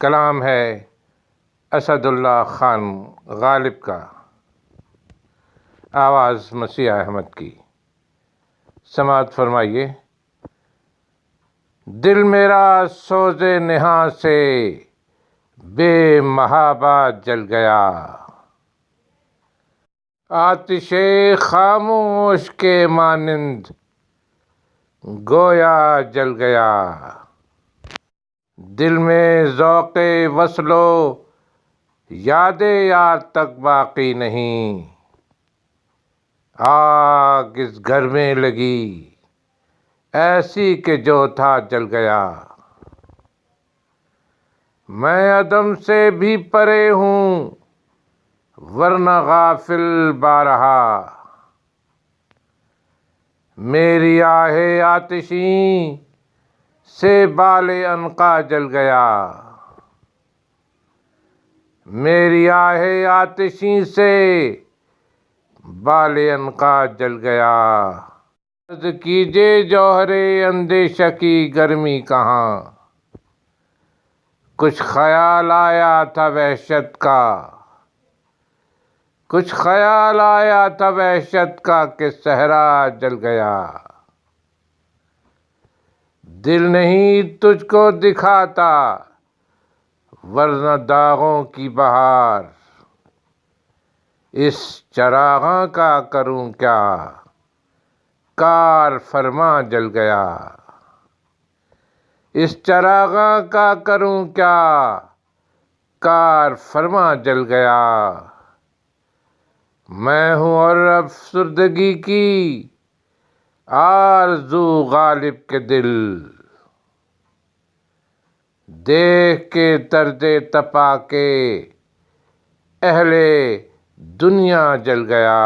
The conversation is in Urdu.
کلام ہے اسد اللہ خان غالب کا، آواز مسیح احمد کی۔ سماعت فرمائیے۔ دل میرا سوز نہاں سے بے محابہ جل گیا، آتش خاموش کے مانند گویا جل گیا۔ دل میں ذوق وصل و یاد یار تک باقی نہیں، آگ اس گھر میں لگی ایسی کہ جو تھا جل گیا۔ میں عدم سے بھی پرے ہوں ورنہ غافل بارہا، میری آہ آتشیں سے بال عنقا جل گیا، میری آہ آتشیں سے بال عنقا جل گیا۔ عرض کیجے جوہر اندیشہ کی گرمی کہاں، کچھ خیال آیا تھا وحشت کا، کچھ خیال آیا تھا وحشت کا کہ صحرا جل گیا۔ دل نہیں تجھ کو دکھاتا ورنہ داغوں کی بہار، اس چراغاں کا کروں کیا کار فرما جل گیا، اس چراغاں کا کروں کیا کار فرما جل گیا۔ میں ہوں اور افسردگی کی آرزو غالب کے دل، دیکھ کے طرز تپا کے اہل دنیا جل گیا۔